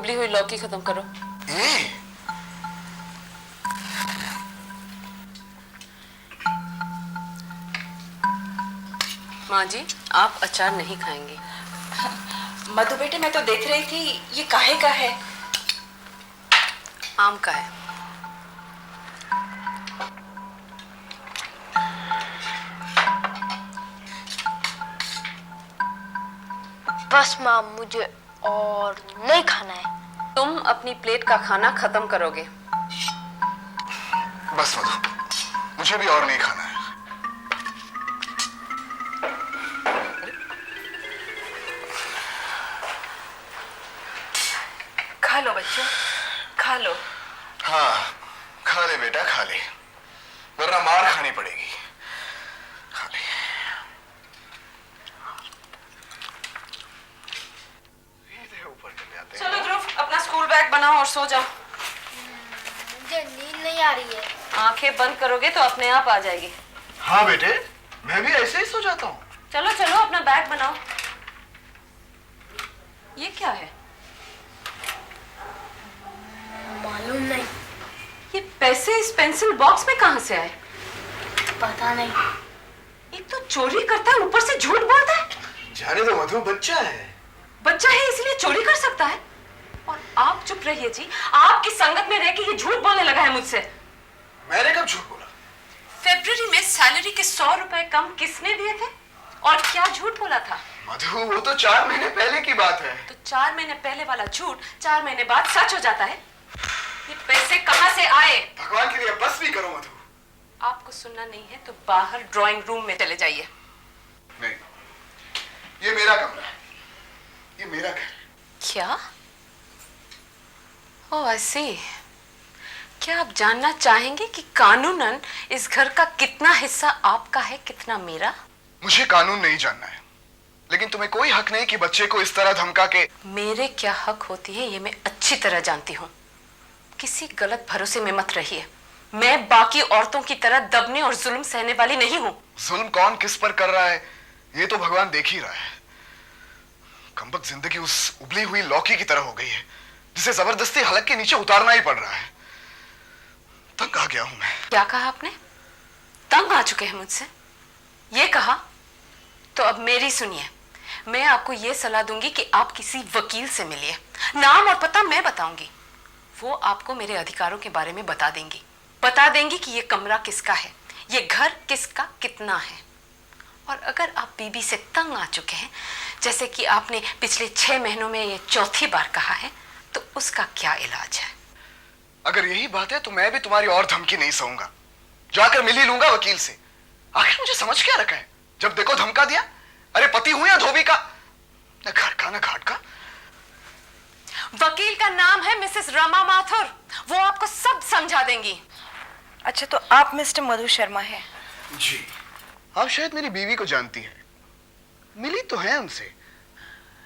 उबली हुई लौकी खत्म करो। माँ जी, आप अचार नहीं खाएंगे। मधु बेटे, मैं तो देख रही थी, ये काहे का है? आम का है। बस माँ, मुझे और नहीं खाना है। तुम अपनी प्लेट का खाना खत्म करोगे। बस मधु, मुझे भी और नहीं खाना है। खा लो बच्चों, खा लो। हाँ, खा ले बेटा, खा ले, वरना मार खानी पड़ेगी। खा ले। ऊपर चले आते हैं। चलो ध्रुव, अपना स्कूल बैग बनाओ और सो जाओ। मुझे नींद नहीं आ रही है। आंखें बंद करोगे तो अपने आप आ जाएगी। हाँ बेटे, मैं भी ऐसे ही सो जाता हूँ। चलो चलो, अपना बैग बनाओ। ये क्या है? मालूम नहीं। ये पैसे इस पेंसिल बॉक्स में कहाँ से आए? पता नहीं। एक तो चोरी करता है, ऊपर से झूठ बोलता है। जाने दो मधु, बच्चा है। बच्चा है इसलिए चोरी कर सकता है? और आप चुप रहिए जी, आपकी संगत में रह के ये झूठ बोलने लगा है मुझसे। मैंने कब झूठ बोला? फरवरी में सैलरी के 100 रुपए कम किसने दिए थे और क्या झूठ बोला था? मधु, वो तो 4 महीने पहले की बात है। तो 4 महीने पहले वाला झूठ 4 महीने बाद सच हो जाता है। ये पैसे कहाँ से आए? भगवान के लिए बस भी करो मधु। आपको सुनना नहीं है तो बाहर ड्राइंग रूम में चले जाइए। नहीं, ये मेरा कमरा है, ये मेरा घर। क्या? ओह आई सी। क्या आप जानना चाहेंगे कि कानूनन इस घर का कितना हिस्सा आपका है, कितना मेरा? मुझे कानून नहीं जानना है, लेकिन तुम्हें कोई हक नहीं कि बच्चे को इस तरह धमका के। मेरे क्या हक होती है ये मैं अच्छी तरह जानती हूँ। किसी गलत भरोसे में मत रहिए। मैं बाकी औरतों की तरह दबने और जुल्म सहने वाली नहीं हूँ। जुल्म कौन किस पर कर रहा है ये तो भगवान देख ही रहा है। कमबख्त जिंदगी उस उबली हुई लौकी की तरह हो गई है जिसे जबरदस्ती हलक के नीचे उतारना ही पड़ रहा है। तंग आ गया हूं मैं। क्या कहा आपने? तंग आ चुके हैं मुझसे? ये कहा? तो अब मेरी सुनिए। मैं आपको ये सलाह दूंगी कि आप किसी वकील से मिलिए। नाम और पता मैं बताऊंगी, वो आपको मेरे अधिकारों के बारे में बता देंगी। बता देंगी कि ये कमरा किसका है, ये घर किसका कितना है। और अगर आप बीबी से तंग आ चुके हैं, जैसे कि आपने पिछले 6 महीनों में ये चौथी बार कहा है, तो उसका क्या इलाज है? अगर यही बात है तो मैं भी तुम्हारी और धमकी नहीं सहूंगा। जाकर मिल ही लूंगा वकील से। आखिर मुझे समझ क्या रखा है? जब देखो धमका दिया। अरे पति हूं या धोबी का, न घर का न घाट का। वकील का नाम है मिसेस रमा माथुर, वो आपको सब समझा देंगी। अच्छा, तो आप मिस्टर मधु शर्मा हैं? जी। आप शायद मेरी बीवी को जानती हैं। मिली तो है उनसे,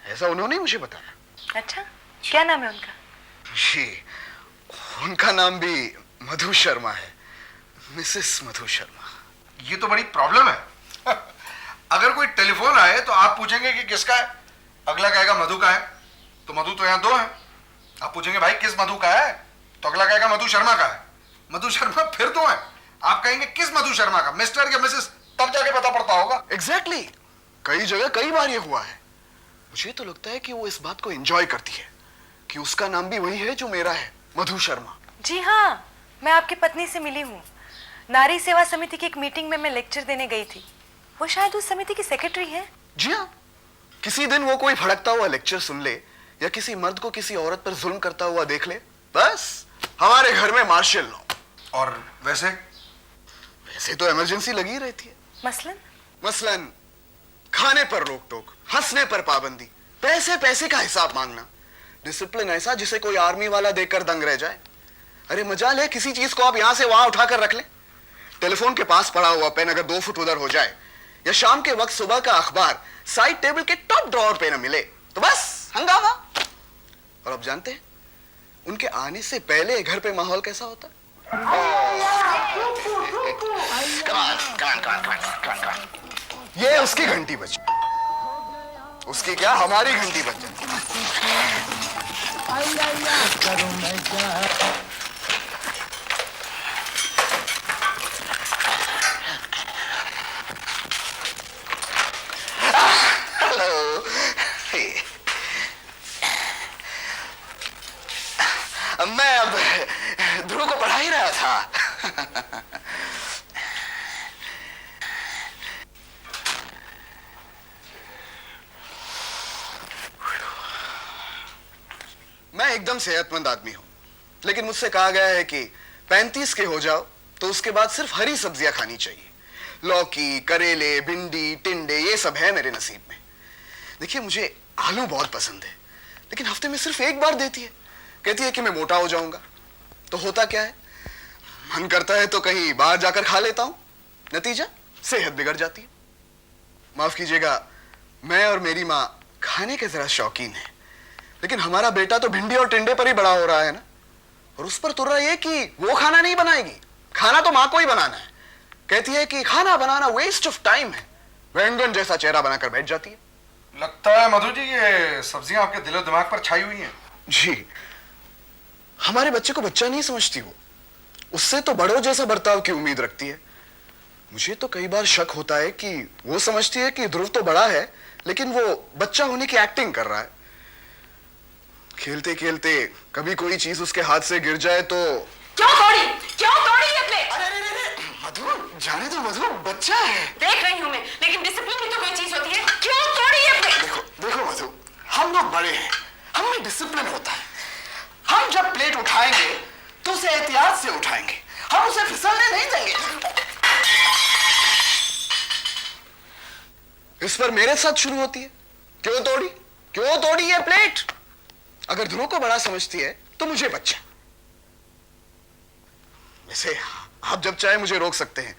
ऐसा उन्होंने मुझे बताया। अच्छा, क्या नाम है उनका? जी, उनका नाम भी मधु शर्मा है, मिसेस मधु शर्मा। ये तो बड़ी प्रॉब्लम है। अगर कोई टेलीफोन आए तो आप पूछेंगे कि किसका है, अगला कहेगा मधु का है। तो मधु तो यहाँ 2 हैं। आप पूछेंगे भाई किस मधु का है, तो अगला कहेगा मधु शर्मा का है। मधु शर्मा फिर 2 हैं। आप कहेंगे किस मधु शर्मा का, मिस्टर या मिसेस, तब जाके पता पड़ता होगा। एग्जैक्टली। कई जगह कई बार ये हुआ है। मुझे तो लगता है कि वो इस बात को एंजॉय करती है कि उसका नाम भी वही है जो मेरा है, मधु शर्मा। जी हाँ, मैं आपकी पत्नी से मिली हूँ। नारी सेवा समिति की एक मीटिंग में मैं लेक्चर देने गई थी। वो शायद उस समिति की सेक्रेटरी है। जी हाँ, किसी दिन वो कोई भड़कता हुआ लेक्चर सुन ले या किसी मर्द को किसी औरत पर जुल्म करता हुआ देख ले, बस हमारे घर में मार्शल लॉ। और वैसे तो इमरजेंसी लगी रहती है। मसलन खाने पर रोक टोक, हंसने पर पाबंदी, पैसे का हिसाब मांगना, डिसिप्लिन ऐसा जिसे कोई आर्मी वाला देखकर दंग रह जाए। अरे मजाल है किसी चीज को आप यहां से वहां उठाकर रख ले। टेलीफोन के पास पड़ा हुआ पेन अगर 2 फुट उधर हो जाए, या शाम के वक्त सुबह का अखबार साइड टेबल के टॉप ड्रॉअर पे न मिले, तो बस हंगामा। और अब जानते हैं उनके आने से पहले घर पे माहौल कैसा होता? ये उसकी घंटी बज, उसकी क्या हमारी घंटी बज जाती। करूं मैं क्या। हेलो। मैं अब ध्रुव को पढ़ा ही रहा था। मैं एकदम सेहतमंद आदमी हूं, लेकिन मुझसे कहा गया है कि 35 के हो जाओ तो उसके बाद सिर्फ हरी सब्जियां खानी चाहिए। लौकी, करेले, भिंडी, टिंडे, ये सब है मेरे नसीब में। देखिए, मुझे आलू बहुत पसंद है, लेकिन हफ्ते में सिर्फ एक बार देती है। कहती है कि मैं मोटा हो जाऊंगा। तो होता क्या है, मन करता है तो कहीं बाहर जाकर खा लेता हूं, नतीजा सेहत बिगड़ जाती है। माफ कीजिएगा, मैं और मेरी माँ खाने के जरा शौकीन है, लेकिन हमारा बेटा तो भिंडी और टिंडे पर ही बड़ा हो रहा है ना। और उस पर तुर्रा ये कि वो खाना नहीं बनाएगी, खाना तो माँ को ही बनाना है। कहती है कि खाना बनाना वेस्ट ऑफ टाइम है। व्यंगन जैसा चेहरा बनाकर बैठ जाती है। लगता है मधु जी ये सब्जियां आपके दिलो दिमाग पर छाई हुई हैं। जी, हमारे बच्चे को बच्चा नहीं समझती वो, उससे तो बड़ों जैसा बर्ताव की उम्मीद रखती है। मुझे तो कई बार शक होता है कि वो समझती है कि ध्रुव तो बड़ा है, लेकिन वो बच्चा होने की एक्टिंग कर रहा है। खेलते खेलते कभी कोई चीज उसके हाथ से गिर जाए तो क्यों तोड़ी ये प्लेट? अरे मधु, जाने दो मधु, बच्चा है। देख रही हूं मैं, लेकिन डिसिप्लिन भी तो कोई चीज होती है। क्यों तोड़ी ये प्लेट? देखो मधु, हम लोग बड़े हैं, हम में डिसिप्लिन होता है। हम जब प्लेट उठाएंगे तो उसे एहतियात से उठाएंगे, हम उसे फिसलने नहीं देंगे। इस पर मेरे साथ शुरू होती है, क्यों तोड़ी ये प्लेट? अगर ध्रुव को बड़ा समझती है तो मुझे बच्चा। वैसे आप जब चाहे मुझे रोक सकते हैं,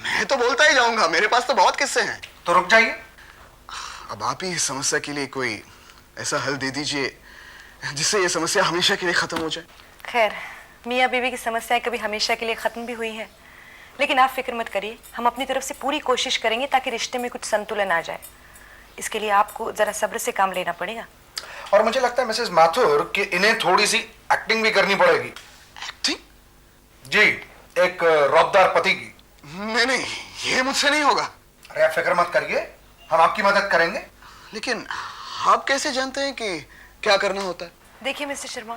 मैं तो बोलता ही जाऊंगा, मेरे पास तो बहुत किस्से हैं। तो रुक जाइए। अब आप ही इस समस्या के लिए कोई ऐसा हल दे दीजिए जिससे ये समस्या हमेशा के लिए खत्म हो जाए। खैर, मियाँ बीवी की समस्याएं कभी हमेशा के लिए खत्म भी हुई हैं, लेकिन आप फिक्र मत करिए, हम अपनी तरफ से पूरी कोशिश करेंगे ताकि रिश्ते में कुछ संतुलन आ जाए। इसके लिए आपको जरा सब्र से काम लेना पड़ेगा। और मुझे लगता है मिसेस माथुर कि इन्हें थोड़ी सी एक्टिंग भी करनी पड़ेगी। एक्टिंग? जी, एक रौबदार पति की। नहीं, ये मुझसे नहीं होगा। अरे आप फिक्र मत करिए, हम आपकी मदद करेंगे। लेकिन आप कैसे जानते हैं कि क्या करना होता है? देखिए मिस्टर शर्मा,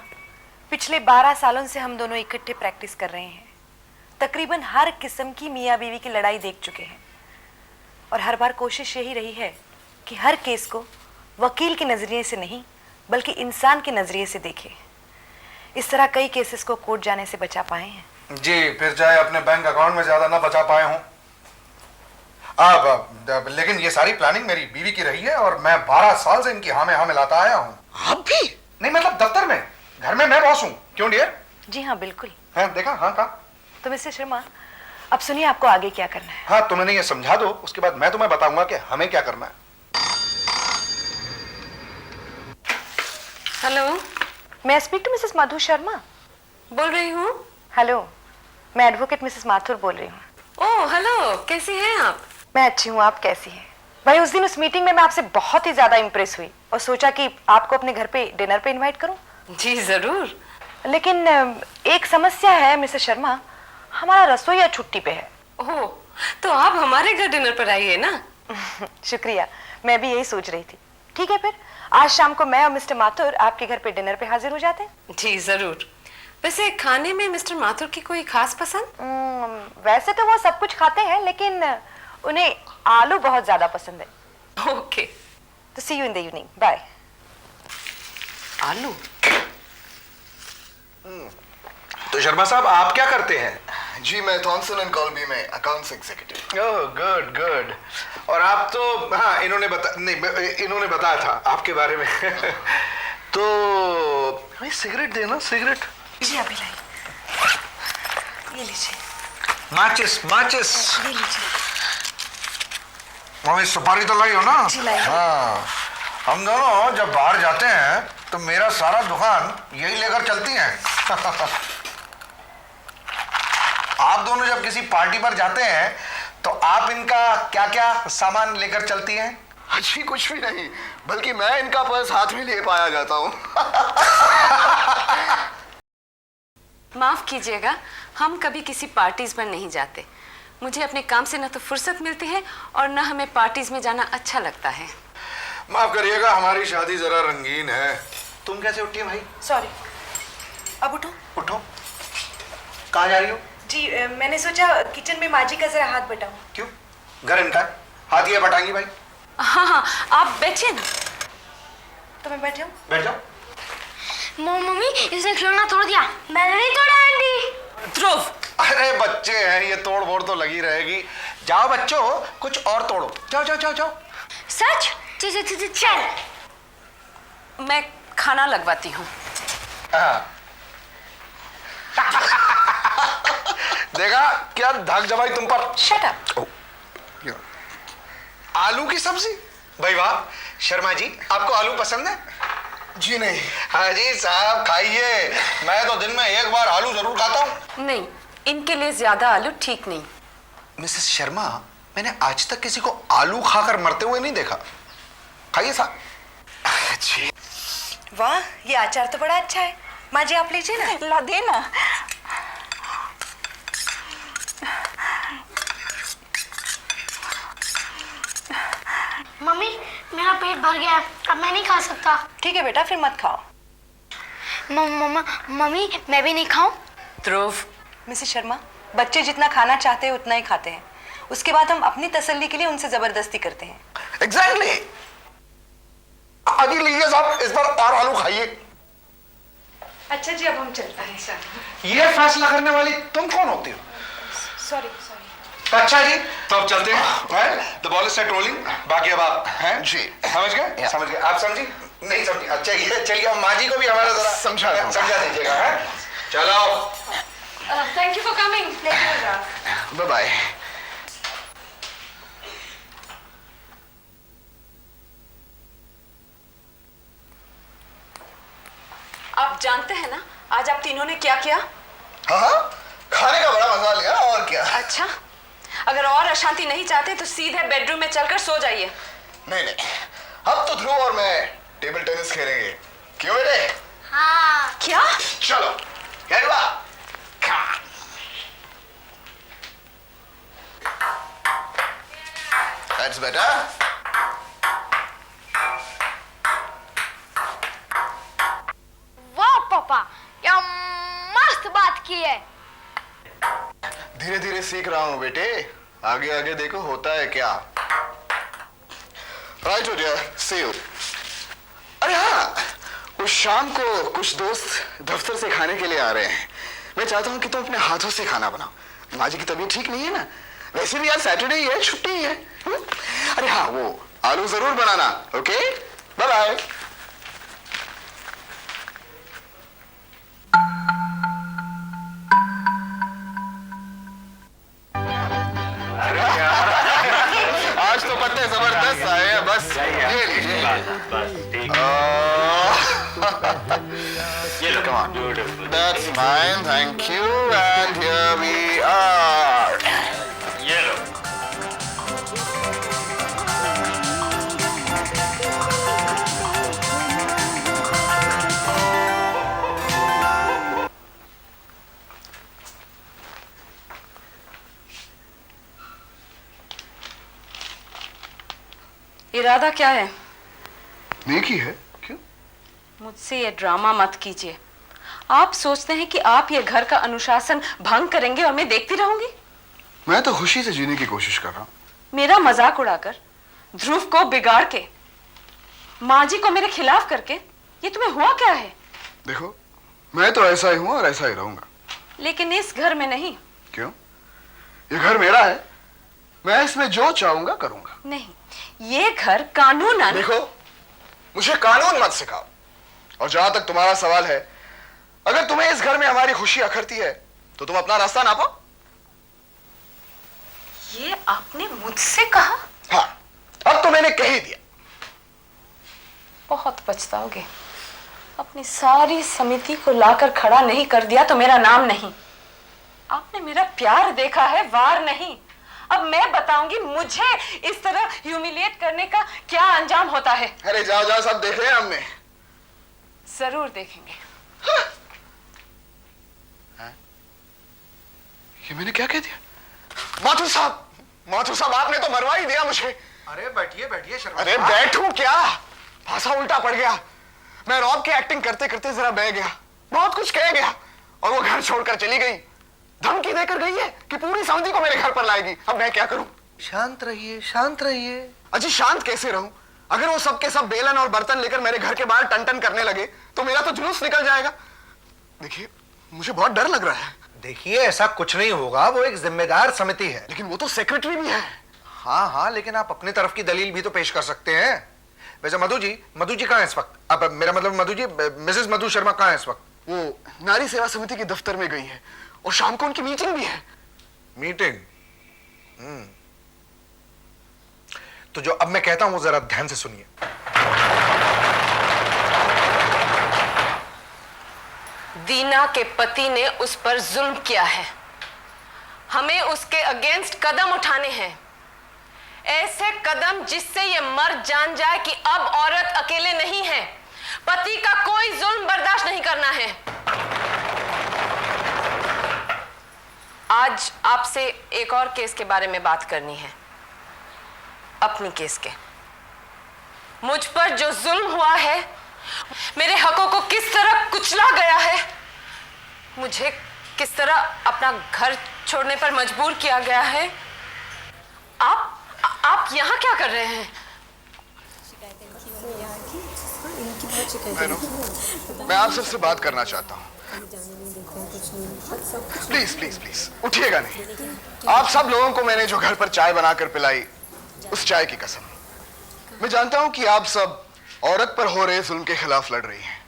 पिछले 12 सालों से हम दोनों इकट्ठे प्रैक्टिस कर रहे हैं। तकरीबन हर किस्म की मियाँ बीवी की लड़ाई देख चुके हैं, और हर बार कोशिश यही रही है कि हर केस को वकील के नजरिए से नहीं बल्कि इंसान के नजरिए से देखें। इस तरह कई केसेस को कोर्ट जाने से बचा पाए हैं। जी, फिर चाहे अपने बैंक अकाउंट में ज्यादा ना बचा पाए हों। अब लेकिन ये सारी प्लानिंग मेरी बीवी की रही है और मैं 12 साल से इनकी हाँ में हाँ मिलाता आया हूँ। आप भी? नहीं, मतलब दफ्तर में, घर में मैं बॉस हूँ। क्यों डियर? जी हाँ, बिल्कुल। हाँ, देखा? हाँ कहा। तो मिस्टर शर्मा, अब सुनिए आपको आगे क्या करना है। हाँ, तुम इन्हें ये समझा दो, उसके बाद मैं तुम्हें बताऊंगा कि हमें क्या करना है। हेलो, मैं speak to Mrs Madhu Sharma? बोल रही हूँ। हेलो, मैं एडवोकेट मिसेस माथुर बोल रही हूँ। ओह हेलो, कैसी हैं आप? मैं अच्छी हूँ, आप कैसी हैं? भाई, उस दिन उस मीटिंग में मैं आपसे बहुत ही ज्यादा इम्प्रेस हुई और सोचा कि आपको अपने घर पे डिनर पे इनवाइट करूँ। जी जरूर। लेकिन एक समस्या है मिसेस शर्मा, हमारा रसोईया छुट्टी पे है। ओह, तो आप हमारे घर डिनर पर आइए ना। शुक्रिया, मैं भी यही सोच रही थी। ठीक है, फिर आज शाम को मैं और मिस्टर माथुर आपके घर पे डिनर पे हाजिर हो जाते हैं। जी जरूर। वैसे खाने में मिस्टर माथुर की कोई खास पसंद? वैसे तो वो सब कुछ खाते हैं, लेकिन उन्हें आलू बहुत ज्यादा पसंद है। ओके, तो see you in the evening, bye. आलू? तो शर्मा साहब, आप क्या करते हैं? जी, मैं थॉमसन एंड कॉल्बी में अकाउंट्स एग्जीक्यूटिव। ओह, गुड गुड। और आप तो, हाँ, इन्होंने बताया था आपके बारे में। तो भाई सिगरेट देना, सिगरेट। जी अभी लाई, ये लीजिए। माचिस। ये लीजिए। मम्मी, सुपारी तो लाई हो ना? जी लाई। हाँ, हम दोनों जब बाहर जाते हैं तो मेरा सारा दुकान यही लेकर चलती हैं। आप दोनों जब किसी पार्टी पर जाते हैं तो आप इनका क्या क्या सामान लेकर चलती हैं? जी कुछ भी नहीं, बल्कि मैं इनका पर्स हाथ में ले पाया जाता हूँ। माफ कीजिएगा, हम कभी किसी पार्टीज पर नहीं जाते। मुझे अपने काम से न तो फुर्सत मिलती है और न हमें पार्टीज में जाना अच्छा लगता है। माफ करिएगा, हमारी शादी जरा रंगीन है। तुम कैसे उठी है भाई? सॉरी। अब उठो। उठो। कहाँ जा रही हो? जी मैंने सोचा किचन में माँ जी का जरा हाथ बटाऊं। क्यों? घर इनका है, हाथ ये बटाएंगी भाई? हाँ हाँ, आप बैठिए ना। तो मैं बैठ जाऊं? बैठ जाओ। मम्मी इसने खिलौना तोड़ दिया। मैंने नहीं तोड़ा आंटी। ध्रुव, अरे बच्चे हैं, ये तोड़ फोड़ तो लगी रहेगी। जाओ बच्चों, कुछ और तोड़ो। जाओ जाओ जाओ जाओ। सच? चल। मैं खाना लगवाती हूँ। देखा क्या धक जमाई तुम पर। Shut up. आलू की सब्जी? भाई वाह। शर्मा जी, आपको आलू पसंद है? जी नहीं। हाँ जी साहब, खाइए। मैं तो दिन में एक बार आलू जरूर खाता हूँ। नहीं, इनके लिए ज्यादा आलू ठीक नहीं। मिसेस शर्मा, मैंने आज तक किसी को आलू खाकर मरते हुए नहीं देखा। खाइए साहब। जी। वाह, ये अचार तो बड़ा अच्छा है। माँ जी आप लीजिए ना। ला देना। मम्मी मेरा पेट भर गया है, अब मैं नहीं खा सकता। ठीक है बेटा, फिर मत खाओ। मम्मी मैं भी नहीं खाऊं? ध्रुव, मिसेस शर्मा, बच्चे जितना खाना चाहते हैं उतना ही खाते हैं। उसके बाद हम अपनी तसल्ली के लिए उनसे जबरदस्ती करते हैं। एग्जैक्टली। आगे लीजिए साहब, इस बार और आलू खाइए। अच्छा जी, अब हम चलते हैं सर। ये फैसला करने वाली तुम कौन होती हो? सॉरी। अच्छा जी, तो अब चलते हैं। The ball is set rolling. बाकी अब आप हैं जी, समझ गए? समझ गए? आप समझी? नहीं समझी? अच्छा ये चलिए, अब माँ जी को भी हमारा जरा समझा दीजिएगा। है चलो। Thank you for coming. Bye bye. आप जानते हैं ना आज आप तीनों ने क्या किया? हाँ, खाने का बड़ा मजा लिया और क्या। अच्छा, अगर और अशांति नहीं चाहते तो सीधे बेडरूम में चलकर सो जाइए। नहीं, अब तो ध्रुव और मैं टेबल टेनिस खेलेंगे। क्यों बेटे? हाँ। क्या? चलो, कहवा। That's better. वाह पापा, क्या मस्त बात की है। धीरे धीरे सीख रहा हूँ बेटे, आगे आगे देखो होता है क्या। राइट हो डियर, सी यू। अरे हाँ, उस शाम को कुछ दोस्त दफ्तर से खाने के लिए आ रहे हैं। मैं चाहता हूँ कि तुम अपने हाथों से खाना बनाओ। माँ जी की तबीयत ठीक नहीं है ना, वैसे भी आज सैटरडे ही है, छुट्टी ही है। अरे हाँ, वो आलू जरूर बनाना। Okay, bye bye. आज तो पत्ते जबरदस्त आए हैं, बस ये लीजिए। Come on. That's fine, thank you. And here we are. इरादा क्या है? नेकी है। क्यों? मुझसे ये ड्रामा मत कीजिए। आप सोचते हैं कि आप ये घर का अनुशासन भंग करेंगे और मैं देखती रहूंगी? मैं तो खुशी से जीने की कोशिश कर रहा हूँ। मेरा मजाक उड़ाकर, ध्रुव को बिगाड़ के, माँ जी को मेरे खिलाफ करके, ये तुम्हें हुआ क्या है? देखो, मैं तो ऐसा ही हूँ और ऐसा ही रहूंगा। लेकिन इस घर में नहीं। क्यों? ये घर मेरा है, मैं इसमें जो चाहूंगा करूंगा। नहीं, ये घर कानूनन। देखो, मुझे कानून मत सिखाओ। और जहां तक तुम्हारा सवाल है, अगर तुम्हें इस घर में हमारी खुशी अखरती है तो तुम अपना रास्ता नापो। ये आपने मुझसे कहा? हाँ, अब तो मैंने कह ही दिया। बहुत पछताओगे। अपनी सारी समिति को लाकर खड़ा नहीं कर दिया तो मेरा नाम नहीं। आपने मेरा प्यार देखा है, वार नहीं। अब मैं बताऊंगी मुझे इस तरह ह्यूमिलिएट करने का क्या अंजाम होता है। अरे जाओ जाओ, सब देख रहे हैं हमने। जरूर देखेंगे। ये मैंने क्या कह दिया? माथुर साहब आपने तो मरवा ही दिया मुझे। अरे बैठिए बैठिए शर्मा। अरे बैठूं क्या, भाषा उल्टा पड़ गया। मैं रॉब की एक्टिंग करते करते जरा बह गया, बहुत कुछ कह गया और वो घर छोड़कर चली गई। धमकी देकर गई है कि पूरी समिति को मेरे घर पर लाएगी। अब मैं क्या करूं? शांत रहिए, शांत रहिए। अजी शांत कैसे रहूं? अगर वो सब के सब बेलन और बर्तन लेकर मेरे घर के बाहर टन टन करने लगे तो मेरा तो जुलूस निकल जाएगा। देखिए मुझे बहुत डर लग रहा है। देखिए ऐसा कुछ नहीं होगा, वो एक जिम्मेदार समिति है। लेकिन वो तो सेक्रेटरी भी है। हाँ हाँ, लेकिन आप अपनी तरफ की दलील भी तो पेश कर सकते हैं। वैसे मधु जी कहाँ है इस वक्त? अब मेरा मतलब मधु जी, मिसेस मधु शर्मा कहाँ है इस वक्त? वो नारी सेवा समिति के दफ्तर में गई है और शाम को उनकी मीटिंग भी है। मीटिंग? तो जो अब मैं कहता हूं वो जरा ध्यान से सुनिए। दीना के पति ने उस पर जुल्म किया है, हमें उसके अगेंस्ट कदम उठाने हैं। ऐसे कदम जिससे ये मर्द जान जाए कि अब औरत अकेले नहीं है, पति का कोई जुल्म बर्दाश्त नहीं करना है। आज आपसे एक और केस के बारे में बात करनी है, अपनी केस के। मुझ पर जो जुल्म हुआ है, मेरे हकों को किस तरह कुचला गया है, मुझे किस तरह अपना घर छोड़ने पर मजबूर किया गया है। आप यहाँ क्या कर रहे हैं? मैं आप सबसे बात करना चाहता हूँ। प्लीज प्लीज प्लीज उठिएगा नहीं। आप सब लोगों को मैंने जो घर पर चाय बनाकर पिलाई, उस चाय की कसम। मैं जानता हूं कि आप सब औरत पर हो रहे जुल्म के खिलाफ लड़ रही हैं,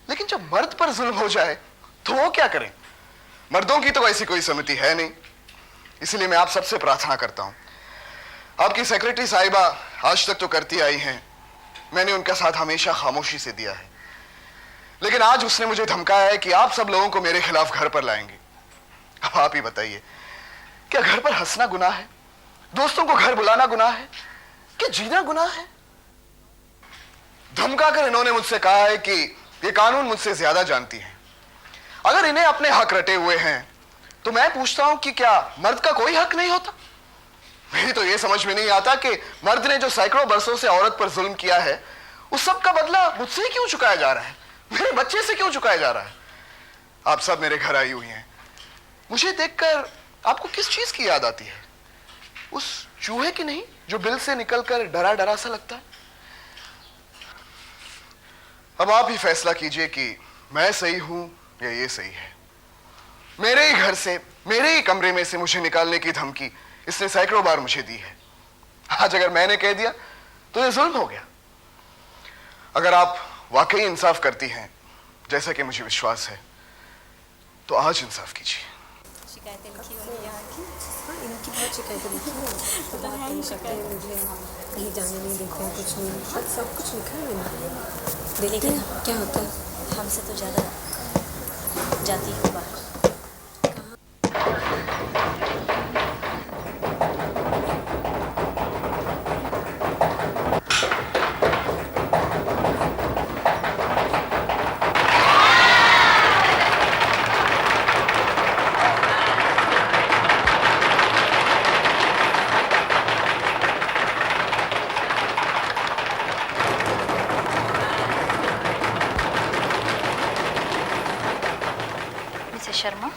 लेकिन जब मर्द पर जुल्म हो जाए तो वो क्या करें? मर्दों की तो ऐसी कोई समिति है नहीं। इसलिए मैं आप सबसे प्रार्थना करता हूं, आपकी सेक्रेटरी साहिबा आज तक तो करती आई हैं, मैंने उनका साथ हमेशा खामोशी से दिया है, लेकिन आज उसने मुझे धमकाया है कि आप सब लोगों को मेरे खिलाफ घर पर लाएंगे। अब आप ही बताइए, क्या घर पर हंसना गुनाह है? दोस्तों को घर बुलाना गुनाह है? क्या जीना गुनाह है? धमकाकर इन्होंने मुझसे कहा है कि ये कानून मुझसे ज्यादा जानती है। अगर इन्हें अपने हक रटे हुए हैं तो मैं पूछता हूं कि क्या मर्द का कोई हक नहीं होता? मेरी तो ये समझ में नहीं आता कि मर्द ने जो सैकड़ों बरसों से औरत पर जुल्म किया है, उस सब का बदला मुझसे ही क्यों चुकाया जा रहा है? मेरे बच्चे से क्यों चुकाया जा रहा है? आप सब मेरे घर आई हुई हैं, मुझे देखकर आपको किस चीज की याद आती है? उस चूहे की नहीं जो बिल से निकलकर डरा डरा सा लगता है? अब आप ही फैसला कीजिए कि मैं सही हूं या ये सही है। मेरे ही घर से, मेरे ही कमरे में से मुझे निकालने की धमकी इसने सैकड़ों बार मुझे दी है। आज अगर मैंने कह दिया तो ये जुल्म हो गया। अगर आप वाकई इंसाफ करती हैं, जैसा कि मुझे विश्वास है, तो आज इंसाफ कीजिए। शिकायतें लिखी हुई यहाँ की। हाँ, इनकी बहुत शिकायतें लिखी हुई हैं। तो बात नहीं करते हैं, मुझे कहीं जाने नहीं देते हैं, कुछ नहीं, बस सब कुछ लिखा है मैंने। देखते हैं क्या होता है। हमसे तो ज़्यादा जाती है बाहर। शर्मा,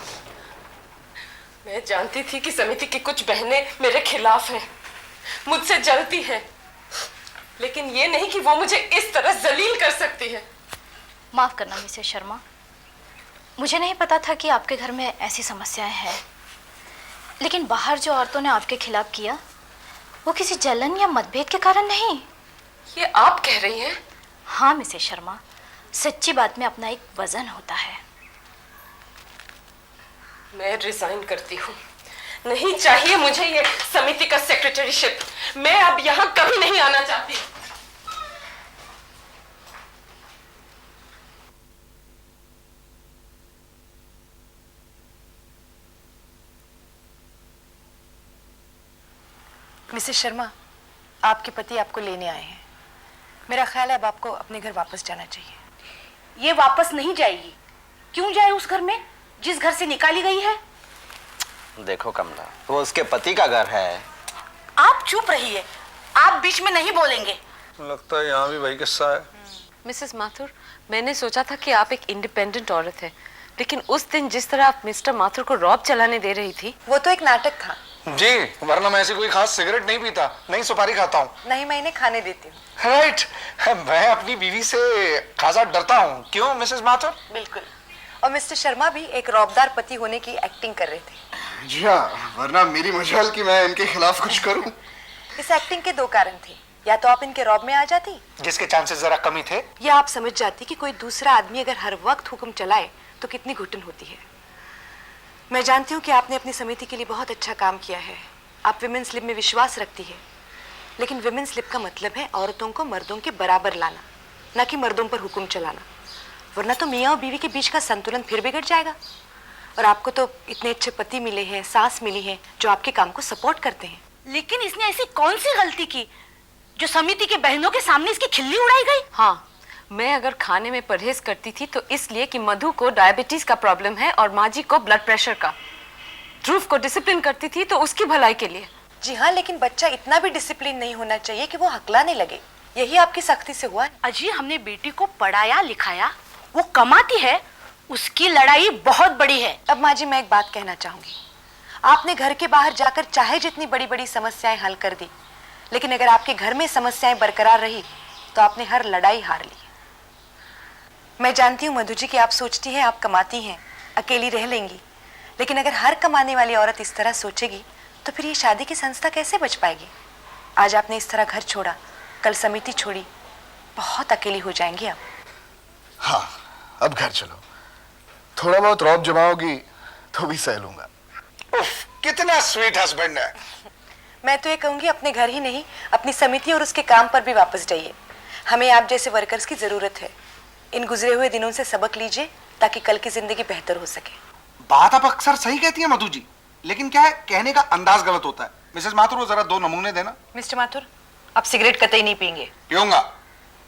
मैं जानती थी कि समिति की कुछ बहनें मेरे खिलाफ हैं, मुझसे जलती हैं, लेकिन ये नहीं कि वो मुझे इस तरह जलील कर सकती है। माफ करना मिसेस शर्मा, मुझे नहीं पता था कि आपके घर में ऐसी समस्याएं हैं। लेकिन बाहर जो औरतों ने आपके खिलाफ किया, वो किसी जलन या मतभेद के कारण नहीं। ये आप कह रही हैं? हाँ मिसेस शर्मा, सच्ची बात में अपना एक वजन होता है। मैं रिजाइन करती हूँ। नहीं चाहिए मुझे ये समिति का सेक्रेटरीशिप। मैं अब यहाँ कभी नहीं आना चाहती। मिसेस शर्मा, आपके पति आपको लेने आए हैं। मेरा ख्याल है अब आपको अपने घर वापस जाना चाहिए। ये वापस नहीं जाएगी। क्यों जाए उस घर में जिस घर से निकाली गई है? देखो कमला, वो उसके पति का घर है। आप चुप रहिए, आप बीच में नहीं बोलेंगे। लगता है यहाँ भी वही किस्सा है। मिसेस माथुर, मैंने सोचा था कि आप एक इंडिपेंडेंट औरत है, लेकिन उस दिन जिस तरह आप मिस्टर माथुर को रॉब चलाने दे रही थी, वो तो एक नाटक था। जी, वरना मैं ऐसी कोई खास सिगरेट नहीं पीता, नहीं सुपारी खाता हूँ। नहीं, मैं इन्हें खाने देती हूँ। राइट, मैं अपनी बीवी से खासा डरता हूँ। क्यों मिसेस माथुर? बिल्कुल। और मिस्टर शर्मा भी एक रौबदार पति होने की एक्टिंग कर रहे थे। जी हाँ, वरना मेरी मजाल कि मैं इनके खिलाफ कुछ करूं। इस एक्टिंग के दो कारण थे, या तो आप इनके रौब में आ जाती, जिसके चांसेस जरा कम ही थे, या आप समझ जाती कि कोई दूसरा आदमी अगर हर वक्त हुक्म चलाए तो कितनी घुटन होती है। मैं जानती हूँ कि आपने अपनी समिति के लिए बहुत अच्छा काम किया है। आप विमेंस लिब में विश्वास रखती है, लेकिन विमेंस लिब का मतलब है औरतों को मर्दों के बराबर लाना, ना कि मर्दों पर हुक्म चलाना। वरना तो मियाँ और बीवी के बीच का संतुलन फिर बिगड़ जाएगा। और आपको तो इतने अच्छे पति मिले हैं, सास मिली है जो आपके काम को सपोर्ट करते हैं। लेकिन इसने ऐसी कौन सी गलती की जो समिति के बहनों के सामने इसकी खिल्ली उड़ाई गई? हाँ, मैं अगर खाने में परहेज करती थी तो इसलिए कि मधु को डायबिटीज का प्रॉब्लम है और माँ जी को ब्लड प्रेशर का। ध्रुव को डिसिप्लिन करती थी तो उसकी भलाई के लिए। जी हाँ, लेकिन बच्चा इतना भी डिसिप्लिन नहीं होना चाहिए कि वो हकलाने लगे। यही आपकी सख्ती से हुआ है। अजी, हमने बेटी को पढ़ाया लिखाया, वो कमाती है, उसकी लड़ाई बहुत बड़ी है। अब माँ जी, मैं एक बात कहना चाहूंगी। आपने घर के बाहर जाकर चाहे जितनी बड़ी बड़ी समस्याएं हल कर दी, लेकिन अगर आपके घर में समस्याएं बरकरार रही तो आपने हर लड़ाई हार ली। मैं जानती हूँ मधु जी कि आप सोचती हैं आप कमाती हैं, अकेली रह लेंगी, लेकिन अगर हर कमाने वाली औरत इस तरह सोचेगी तो फिर ये शादी की संस्था कैसे बच पाएगी? आज आपने इस तरह घर छोड़ा, कल समिति छोड़ी, बहुत अकेली हो जाएंगी आप। हाँ, अब घर चलो। थोड़ा बहुत रौब जमाओगी तो भी सह लूंगा। उफ, कितना स्वीट हस्बैंड है। मैं तो ये कहूंगी अपने घर ही नहीं, अपनी समिति और उसके काम पर भी वापस जाइए। हमें आप जैसे वर्कर्स की जरूरत है। इन गुजरे हुए दिनों से सबक लीजिए ताकि कल की जिंदगी बेहतर हो सके। बात आप अक्सर सही कहती है मधु जी, लेकिन क्या है, कहने का अंदाज गलत होता है। मिसेस माथुर, वो जरा 2 नमूने देना। मिस्टर माथुर, आप सिगरेट कतई नहीं पिएंगे। पीऊंगा।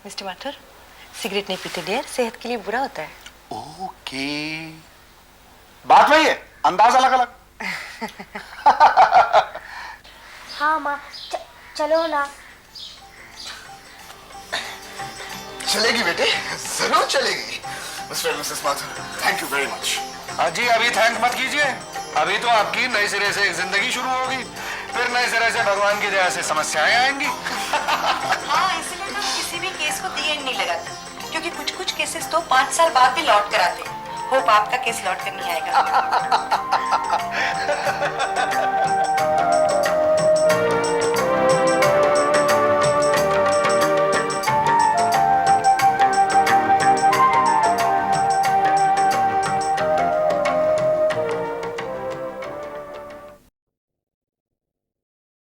मिस्टर माथुर, सिगरेट नहीं पीते डियर, सेहत के लिए बुरा होता है। ओके, बात वही है, अंदाज अलग अलग। हाँ माँ, चलो ना। चलेगी बेटे, जरूर चलेगी। Mister missus Mathur, thank you very much. जी, अभी थैंक मत कीजिए, अभी तो आपकी नए सिरे से एक जिंदगी शुरू होगी, फिर नए सिरे से भगवान की दया से समस्याएं आएंगी। हाँ, इसलिए तो किसी भी केस को दी एंड नहीं लगाता, क्योंकि कुछ कुछ केसेस तो 5 साल बाद भी लौट कर आते हैं। होप आपका केस लौट कर नहीं आएगा।